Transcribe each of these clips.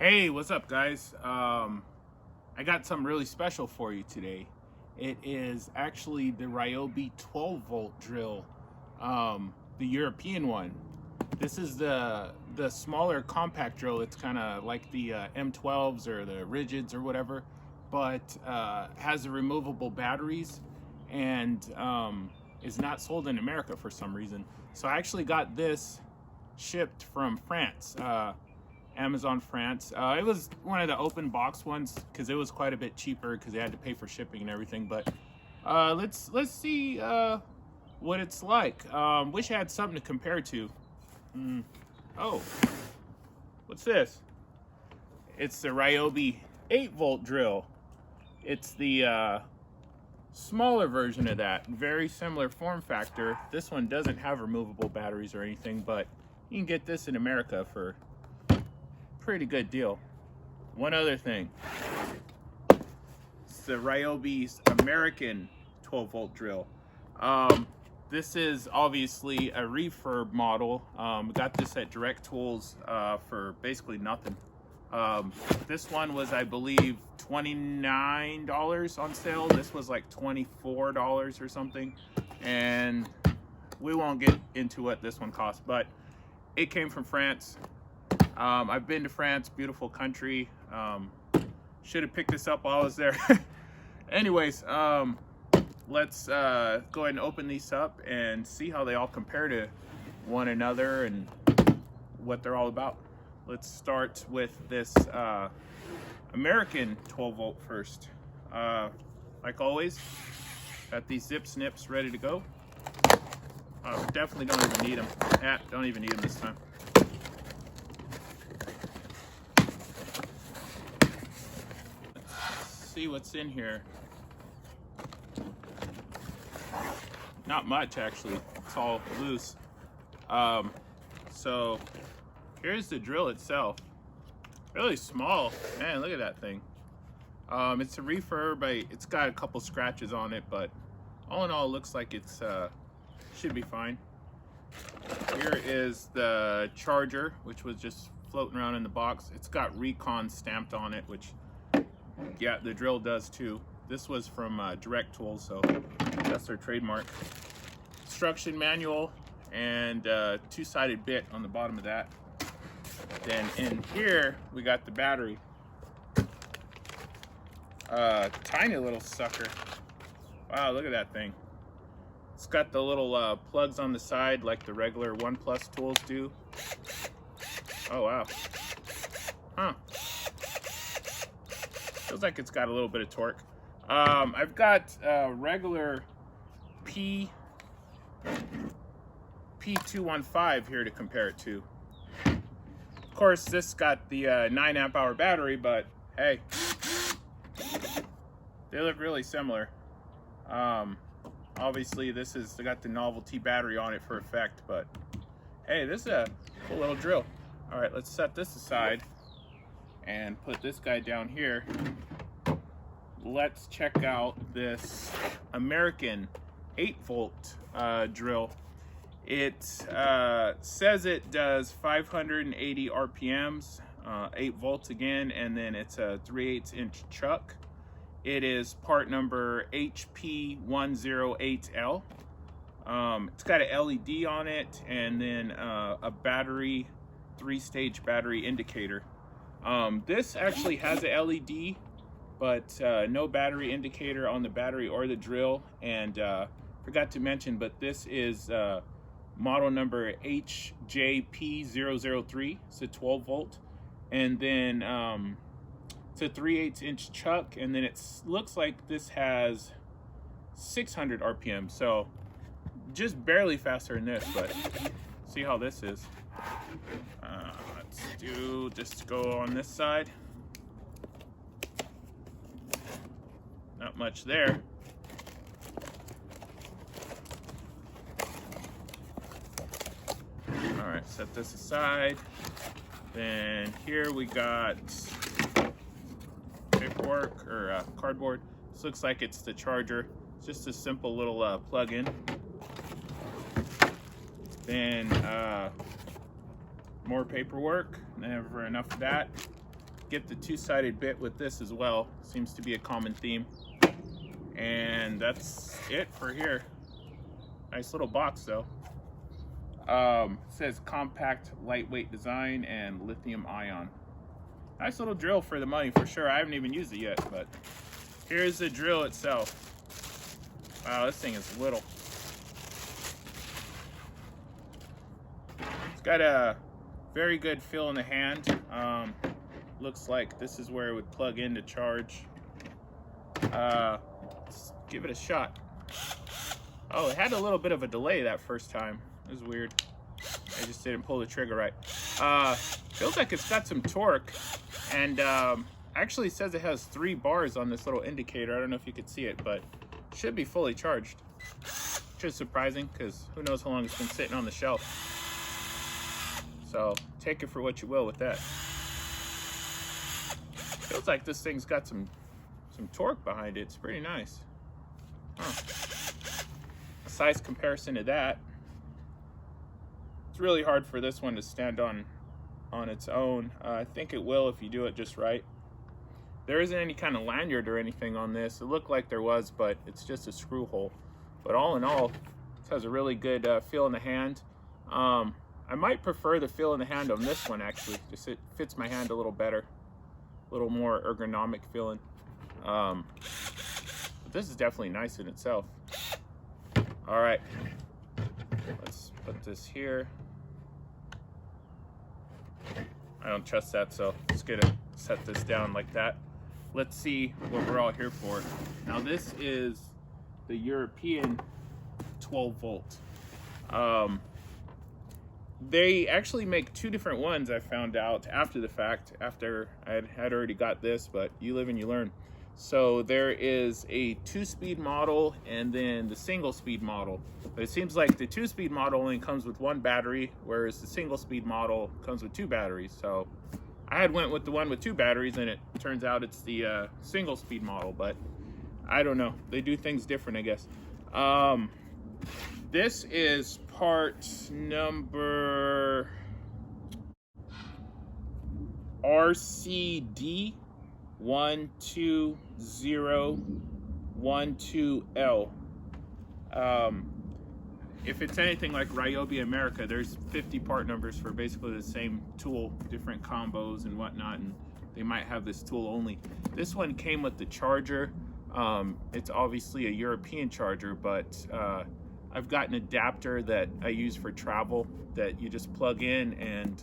Hey, what's up, guys? I got something really special for you today. It is actually the Ryobi 12-volt drill, the European one. This is the smaller compact drill. It's kind of like the M12s or the Rigids or whatever, but has the removable batteries and is not sold in America for some reason. So I actually got this shipped from France. Amazon France. It was one of the open box ones because it was quite a bit cheaper because they had to pay for shipping and everything. But let's see what it's like. Wish I had something to compare to. Oh, what's this? It's the Ryobi 8-volt drill. It's the smaller version of that. Very similar form factor. This one doesn't have removable batteries or anything, but you can get this in America for pretty good deal. One other thing, it's the Ryobi's American 12-volt drill. This is obviously a refurb model. Got this at Direct Tools for basically nothing. This one was, I believe, $29 on sale. This was like $24 or something, and we won't get into what this one cost, but it came from France. I've been to France, beautiful country. Should have picked this up while I was there. Anyways, let's go ahead and open these up and see how they all compare to one another and what they're all about. Let's start with this American 12-volt first. Like always, got these zip snips ready to go. Definitely don't even need them. Don't even need them this time. See what's in here. Not much, actually. It's all loose. So here's the drill itself. Really small. Man, look at that thing. It's a refurb. It's got a couple scratches on it, but all in all, it looks like it's should be fine. Here is the charger, which was just floating around in the box. It's got Recon stamped on it, which, yeah, the drill does too. This was from Direct Tools, so that's their trademark. Instruction manual and two-sided bit on the bottom of that. Then in here we got the battery. Tiny little sucker. Wow, look at that thing. It's got the little plugs on the side like the regular OnePlus tools do. Oh wow. Huh. Feels like it's got a little bit of torque. I've got regular P215 here to compare it to. Of course, this got the 9 amp hour battery, but hey, they look really similar. Obviously, this is got the novelty battery on it for effect, but hey, this is a cool little drill. All right, let's set this aside and put this guy down here. Let's check out this American 8-volt drill. It says it does 580 RPMs, 8 volts again, and then it's a 3/8 inch chuck. It is part number HP108L. It's got an LED on it, and then a battery, 3-stage battery indicator. This actually has a LED, but no battery indicator on the battery or the drill. And forgot to mention, but this is model number HJP003. It's a 12-volt, and then it's a 3/8 inch chuck, and then it looks like this has 600 RPM, so just barely faster than this. But see how this is. Let's just go on this side. Not much there. All right, set this aside. Then here we got paperwork or cardboard. This looks like it's the charger. It's just a simple little plug-in. Then more paperwork, never enough of that. get the two-sided bit with this as well. Seems to be a common theme. And that's it for here. Nice little box though. It says compact, lightweight design and lithium ion. Nice little drill for the money for sure. I haven't even used it yet, but here's the drill itself. Wow, this thing is little. It's got a very good feel in the hand. Looks like this is where it would plug in to charge. Let's give it a shot. Oh, it had a little bit of a delay that first time. It was weird. I just didn't pull the trigger right. Feels like it's got some torque, and actually it says it has 3 bars on this little indicator. I don't know if you could see it, but it should be fully charged, which is surprising because who knows how long it's been sitting on the shelf. So take it for what you will with that. Feels like this thing's got some torque behind it. It's pretty nice. Huh. A size comparison to that. It's really hard for this one to stand on its own. I think it will if you do it just right. There isn't any kind of lanyard or anything on this. It looked like there was, but it's just a screw hole. But all in all, it has a really good feel in the hand. I might prefer the feel in the hand on this one actually. Just it fits my hand a little better, a little more ergonomic feeling. But this is definitely nice in itself. All right, let's put this here. I don't trust that, so just gonna set this down like that. Let's see what we're all here for. Now this is the European 12 volt. They actually make 2 different ones, I found out after the fact, after I had already got this, but you live and you learn. So there is a 2-speed model and then the single-speed model. But it seems like the 2-speed model only comes with 1 battery, whereas the single-speed model comes with 2 batteries. So I had went with the one with 2 batteries, and it turns out it's the single-speed model, but I don't know. They do things different, I guess. This is part number RCD 12012L. If it's anything like Ryobi America, there's 50 part numbers for basically the same tool, different combos and whatnot, and they might have this tool only. This one came with the charger. It's obviously a European charger, but I've got an adapter that I use for travel that you just plug in, and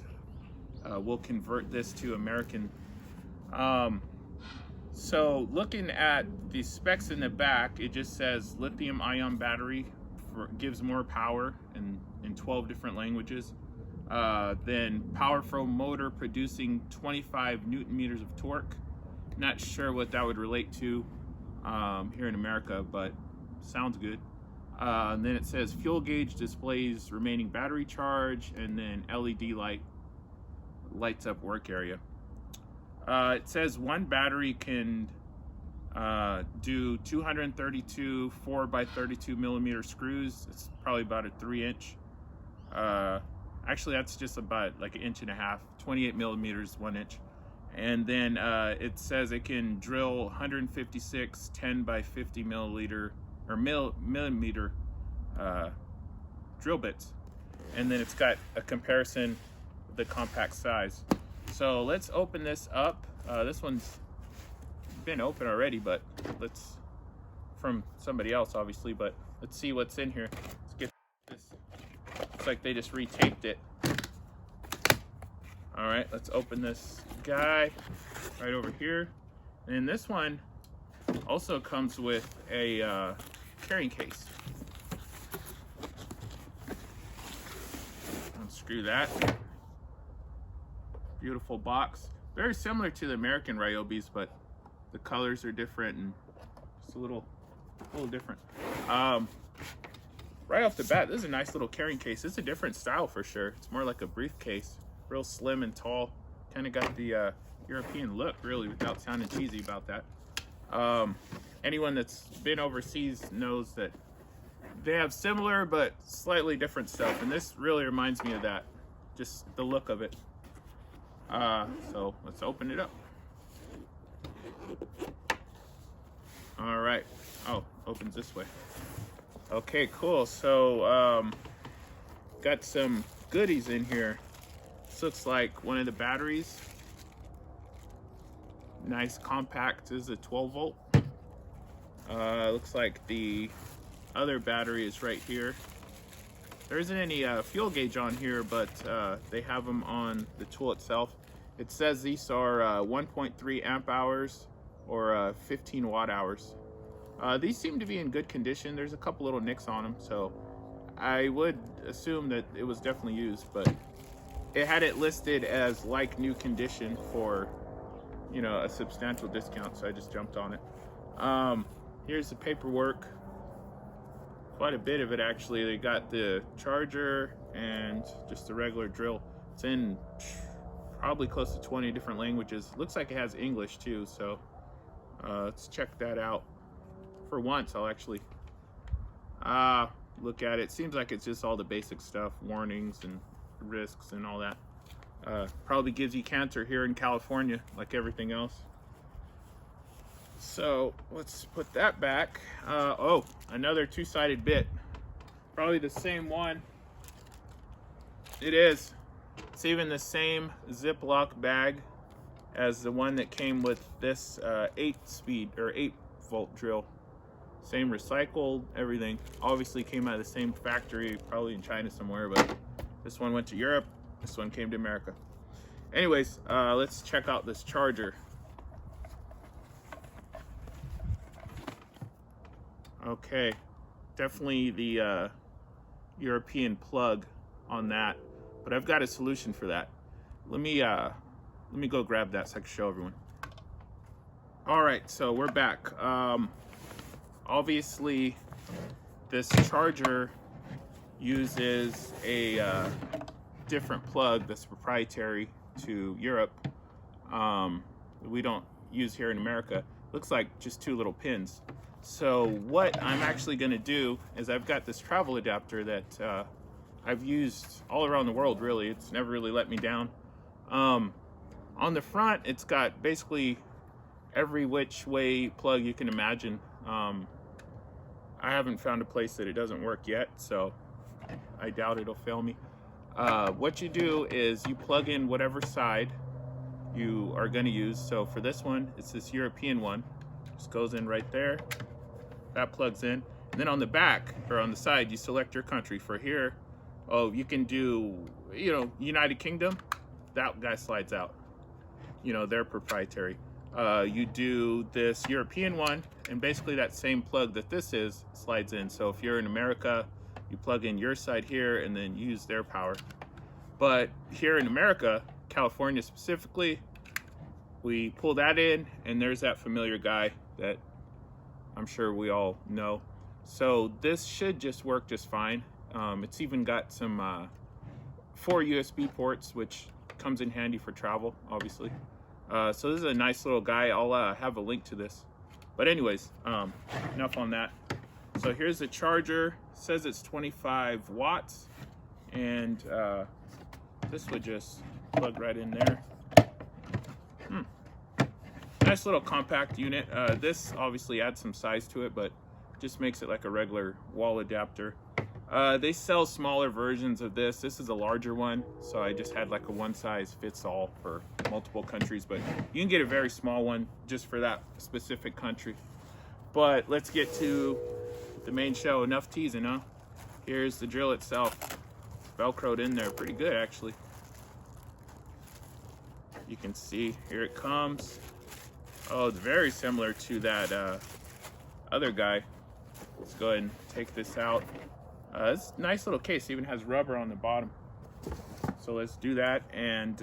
we'll convert this to American. So looking at the specs in the back, it just says lithium ion battery gives more power in 12 different languages. Then powerful motor producing 25 Newton meters of torque. Not sure what that would relate to here in America, but sounds good. And then it says fuel gauge displays remaining battery charge, and then LED lights up work area. It says one battery can do 232 4x32 millimeter screws. It's probably about a 3-inch. Actually, that's just about like 1.5 inches, 28 millimeters, 1 inch. And then it says it can drill 156 10x50 milliliter or millimeter drill bits. And then it's got a comparison of the compact size. So let's open this up. This one's been open already, but let's, from somebody else obviously, but let's see what's in here. Let's get this. Looks like they just retaped it. All right, let's open this guy right over here. And this one also comes with a carrying case. Unscrew that. Beautiful box. Very similar to the American Ryobis, but the colors are different and just a little different. Right off the bat, this is a nice little carrying case. It's a different style for sure. It's more like a briefcase. Real slim and tall. Kind of got the European look, really, without sounding cheesy about that. Anyone that's been overseas knows that they have similar but slightly different stuff, and this really reminds me of that. Just the look of it. So let's open it up. All right. Oh, opens this way. Okay, cool. So, got some goodies in here. This looks like one of the batteries. Nice compact. This is a 12 volt. Looks like the other battery is right here. There isn't any fuel gauge on here, but they have them on the tool itself. It says these are 1.3 amp hours or 15 watt hours. These seem to be in good condition. There's a couple little nicks on them, so I would assume that it was definitely used, but it had it listed as like new condition for, you know, a substantial discount, so I just jumped on it. Here's the paperwork. Quite a bit of it, actually. They got the charger and just the regular drill. It's in probably close to 20 different languages. Looks like it has English too, so let's check that out. For once, I'll actually look at it. Seems like it's just all the basic stuff, warnings and risks and all that. Probably gives you cancer here in California, like everything else. So let's put that back. Oh, another two-sided bit. Probably the same one. It is. It's even the same Ziploc bag as the one that came with this 8-speed or 8-volt drill. Same recycled, everything. Obviously came out of the same factory, probably in China somewhere, but this one went to Europe, this one came to America. Anyways, let's check out this charger. Okay, definitely the European plug on that, but I've got a solution for that. Let me go grab that so I can show everyone. All right, so we're back. Obviously, this charger uses a different plug that's proprietary to Europe. We don't use here in America. Looks like just two little pins. So what I'm actually going to do is I've got this travel adapter that I've used all around the world, really. It's never really let me down. On the front, it's got basically every which way plug you can imagine. I haven't found a place that it doesn't work yet, so I doubt it'll fail me. What you do is you plug in whatever side you are going to use. So for this one, it's this European one. Just goes in right there. That plugs in. And then on the back, or on the side, you select your country. For here, oh, you can do, you know, United Kingdom. That guy slides out. You know, they're proprietary. You do this European one, and basically that same plug that this is slides in. So if you're in America, you plug in your side here and then use their power. But here in America, California specifically, we pull that in, and there's that familiar guy that I'm sure we all know. So this should just work just fine. It's even got some 4 USB ports, which comes in handy for travel, obviously. So this is a nice little guy. I'll have a link to this. But anyways, enough on that. So here's the charger. It says it's 25 watts, and this would just plug right in there. Nice little compact unit. This obviously adds some size to it, but just makes it like a regular wall adapter. They sell smaller versions of this. This is a larger one, so I just had like a one size fits all for multiple countries, but you can get a very small one just for that specific country. But let's get to the main show. Enough teasing, huh? Here's the drill itself. Velcroed in there pretty good, actually. You can see, here it comes. Oh, it's very similar to that other guy. Let's go ahead and take this out. It's a nice little case, it even has rubber on the bottom. So let's do that, and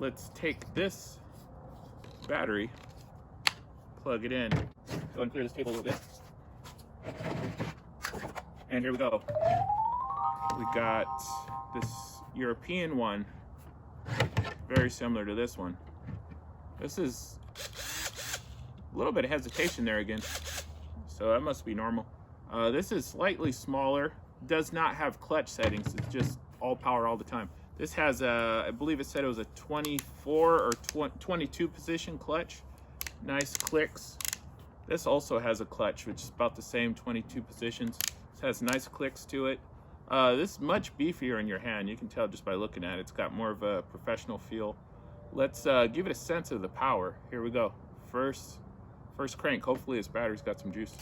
let's take this battery, plug it in. Go and clear this table a little bit. And here we go. We got this European one, very similar to this one. This is a little bit of hesitation there again, so that must be normal. This is slightly smaller, does not have clutch settings, it's just all power all the time. This has a, I believe it said it was a 24 or 22 position clutch. Nice clicks. This also has a clutch, which is about the same, 22 positions. This has nice clicks to it. This is much beefier in your hand. You can tell just by looking at it. It's got more of a professional feel. Let's give it a sense of the power. Here we go. First crank. Hopefully this battery's got some juice.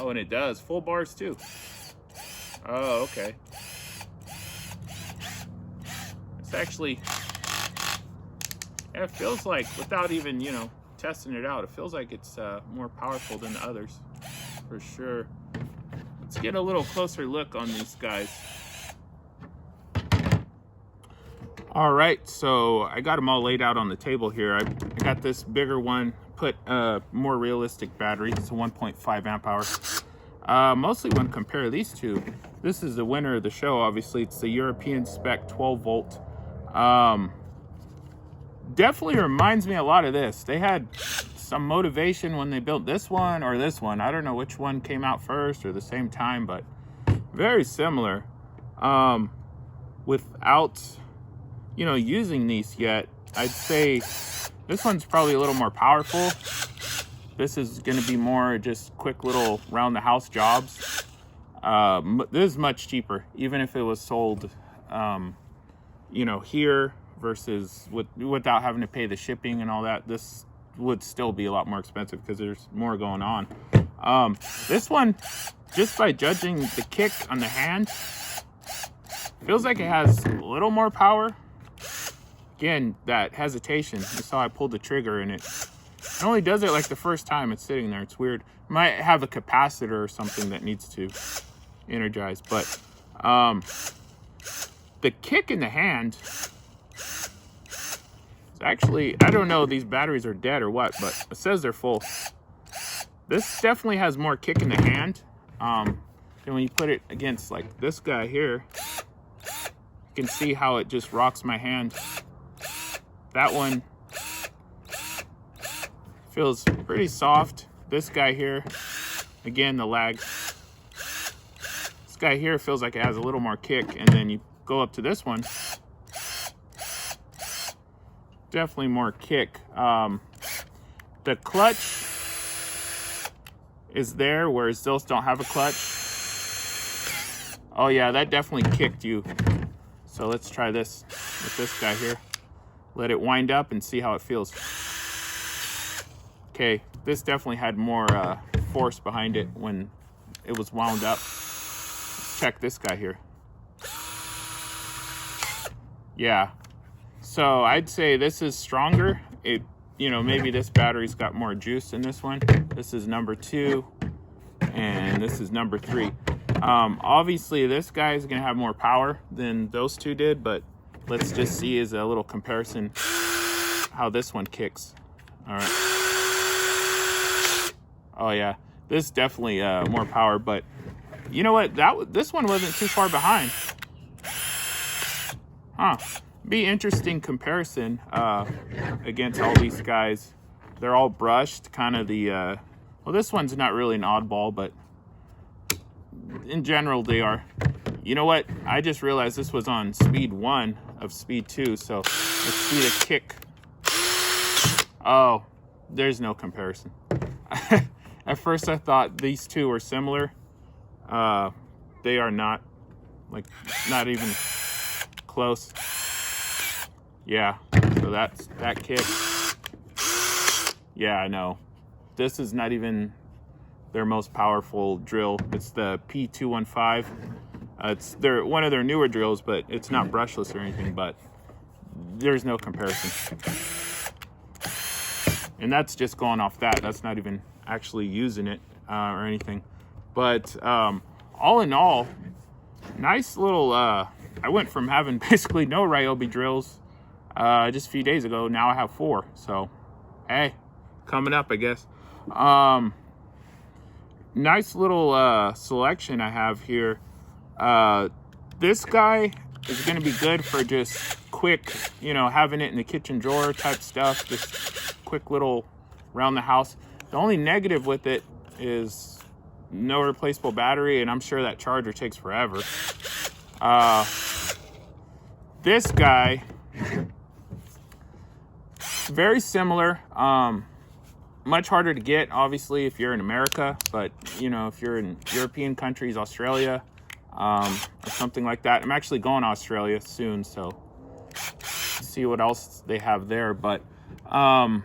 Oh, and it does. Full bars too. Oh, okay. It's actually, yeah, it feels like, without even, you know, testing it out, it feels like it's more powerful than the others, for sure. Let's get a little closer look on these guys. All right, so I got them all laid out on the table here. I got this bigger one, put a more realistic battery. It's a 1.5 amp hour. Mostly when compare these two, this is the winner of the show, obviously. It's the European spec 12 volt. Definitely reminds me a lot of this. They had some motivation when they built this one or this one. I don't know which one came out first or the same time, but very similar. Without, you know, using these yet, I'd say this one's probably a little more powerful. This is going to be more just quick little round the house jobs. This is much cheaper, even if it was sold, you know, here versus without having to pay the shipping and all that. This would still be a lot more expensive because there's more going on. This one, just by judging the kick on the hand, feels like it has a little more power. Again, that hesitation. You saw I pulled the trigger and it only does it like the first time it's sitting there. It's weird. Might have a capacitor or something that needs to energize, but the kick in the hand is actually, I don't know if these batteries are dead or what, but it says they're full. This definitely has more kick in the hand. And when you put it against like this guy here, you can see how it just rocks my hand. That one feels pretty soft. This guy here, again, the lag. This guy here feels like it has a little more kick, and then you go up to this one, definitely more kick. The clutch is there, whereas those don't have a clutch. Oh yeah, that definitely kicked you. So let's try this with this guy here. Let it wind up and see how it feels. Okay, this definitely had more force behind it when it was wound up. Let's check this guy here. Yeah, so I'd say this is stronger. It, you know, maybe this battery's got more juice in this one. This is number 2, and this is number 3. Obviously, this guy is gonna have more power than those two did, but let's just see as a little comparison how this one kicks. All right. Oh yeah, this definitely more power, but you know what? This one wasn't too far behind. Huh? Be interesting comparison against all these guys. They're all brushed, kind of the. Well, this one's not really an oddball, but in general they are. You know what? I just realized this was on speed 1 of speed 2, so let's see the kick. Oh, there's no comparison. At first I thought these two were similar. They are not. Like, not even close. Yeah, so that's that kick. Yeah, I know. This is not even their most powerful drill. It's the P215. It's one of their newer drills, but it's not brushless or anything, but there's no comparison. And that's just going off that. That's not even actually using it or anything. But all in all, nice little, I went from having basically no Ryobi drills just a few days ago. Now I have 4. So, hey, coming up, I guess. Nice little selection I have here. This guy is going to be good for just quick, you know, having it in the kitchen drawer type stuff. Just quick little around the house. The only negative with it is no replaceable battery, and I'm sure that charger takes forever. this guy, very similar. Much harder to get, obviously, if you're in America, but you know, if you're in European countries, Australia, or something like that. I'm actually going to Australia soon, so see what else they have there. But I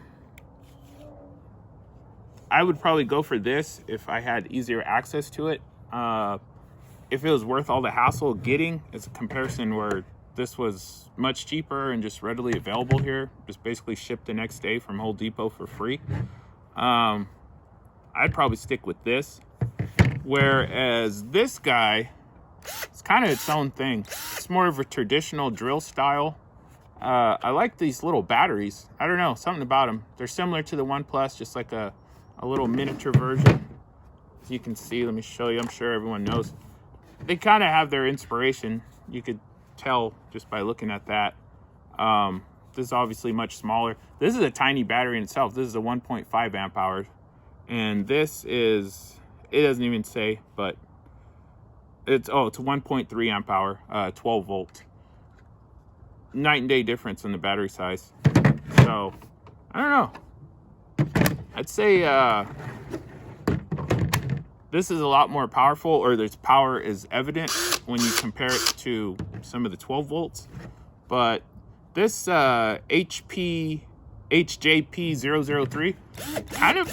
would probably go for this if I had easier access to it. If it was worth all the hassle getting, it's a comparison where this was much cheaper and just readily available here, just basically shipped the next day from Home Depot for free. I'd probably stick with this. Whereas this guy, it's kind of its own thing. It's more of a traditional drill style. I like these little batteries. I don't know, something about them. They're similar to the One Plus, just like a little miniature version. As you can see, let me show you. I'm sure everyone knows. They kind of have their inspiration. You could tell just by looking at that. This is obviously much smaller. This is a tiny battery in itself. This is a 1.5 amp hours. And this is, it doesn't even say, but it's a 1.3 amp hour, 12 volt. Night and day difference in the battery size. So, I don't know. I'd say this is a lot more powerful, or its power is evident when you compare it to some of the 12 volts. But this HP HJP003 kind of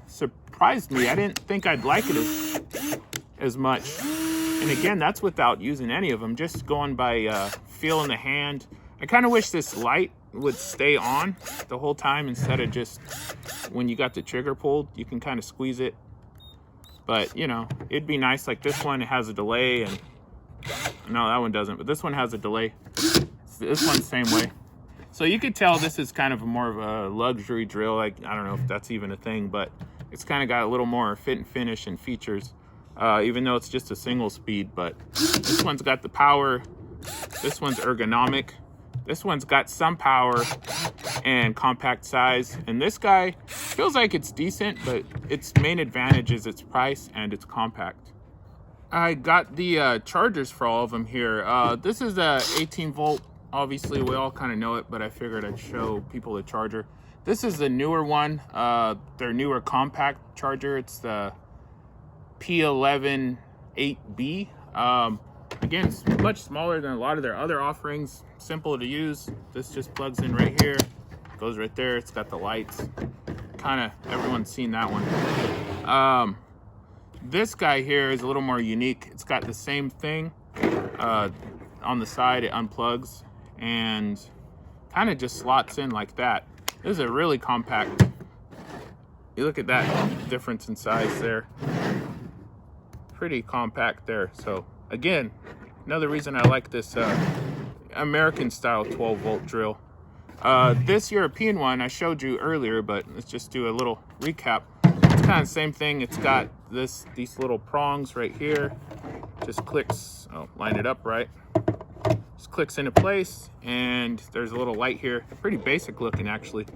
surprised me. I didn't think I'd like it as much. And again, that's without using any of them, just going by feel in the hand. I kind of wish this light would stay on the whole time instead of just when you got the trigger pulled, you can kind of squeeze it. But, you know, it'd be nice. Like this one, it has a delay, and no, that one doesn't, but this one has a delay. This one's the same way. So you could tell this is kind of more of a luxury drill. Like, I don't know if that's even a thing, but it's kind of got a little more fit and finish and features, even though it's just a single speed. But this one's got the power. This one's ergonomic. This one's got some power and compact size. And this guy feels like it's decent, but its main advantage is its price and its compact. I got the chargers for all of them here. This is a 18 volt. Obviously, we all kind of know it, but I figured I'd show people the charger. This is the newer one, their newer compact charger. It's the P11-8B. Again, it's much smaller than a lot of their other offerings. Simple to use. This just plugs in right here, goes right there. It's got the lights. Kind of everyone's seen that one. This guy here is a little more unique. It's got the same thing on the side. It unplugs and kind of just slots in like that. This is a really compact. You look at that difference in size there. Pretty compact there. So again, another reason I like this American style 12 volt drill. This European one I showed you earlier, but let's just do a little recap. It's kind of the same thing. It's got these little prongs right here. Just clicks, line it up right. Just clicks into place, and there's a little light here. Pretty basic looking, actually.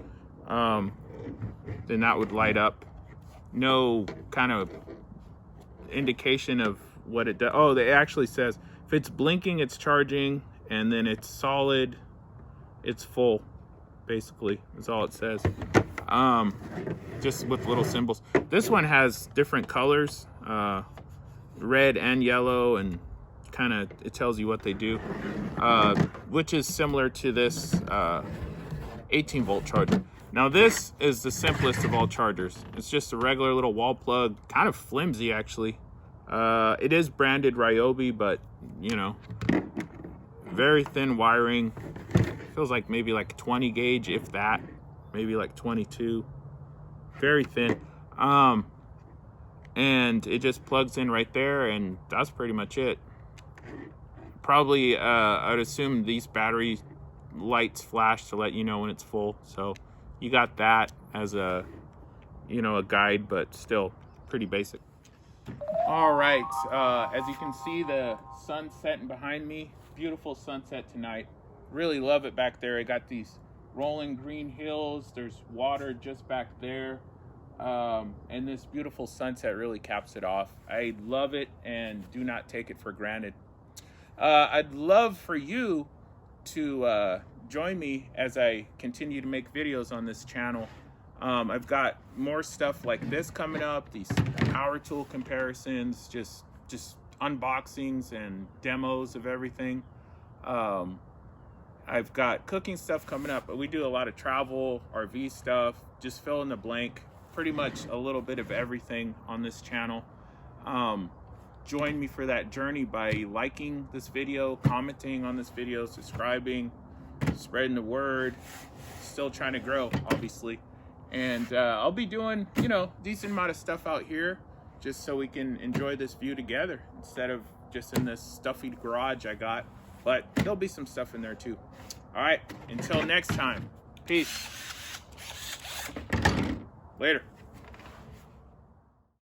Then that would light up. No kind of indication of what it does. Oh, it actually says if it's blinking, it's charging, and then it's solid, it's full. Basically, that's all it says. Just with little symbols. This one has different colors, red and yellow, and kind of it tells you what they do, which is similar to this 18 volt charger. Now this is the simplest of all chargers. It's just a regular little wall plug, kind of flimsy actually. It is branded Ryobi, but you know, very thin wiring. Feels like maybe like 20 gauge, if that, maybe like 22. Very thin. And it just plugs in right there, and that's pretty much it. Probably, I'd assume these battery lights flash to let you know when it's full. So you got that as a, you know, a guide, but still pretty basic. All right, as you can see, the sun's setting behind me. Beautiful sunset tonight. Really love it back there. I got these rolling green hills. There's water just back there. And this beautiful sunset really caps it off. I love it and do not take it for granted. I'd love for you to join me as I continue to make videos on this channel. I've got more stuff like this coming up, these power tool comparisons, just unboxings and demos of everything. I've got cooking stuff coming up, but we do a lot of travel, RV stuff, just fill in the blank, pretty much a little bit of everything on this channel. Join me for that journey by liking this video, commenting on this video, subscribing, spreading the word. Still trying to grow, obviously. And I'll be doing, you know, decent amount of stuff out here just so we can enjoy this view together instead of just in this stuffy garage I got. But there'll be some stuff in there too. All right, until next time, peace. Later.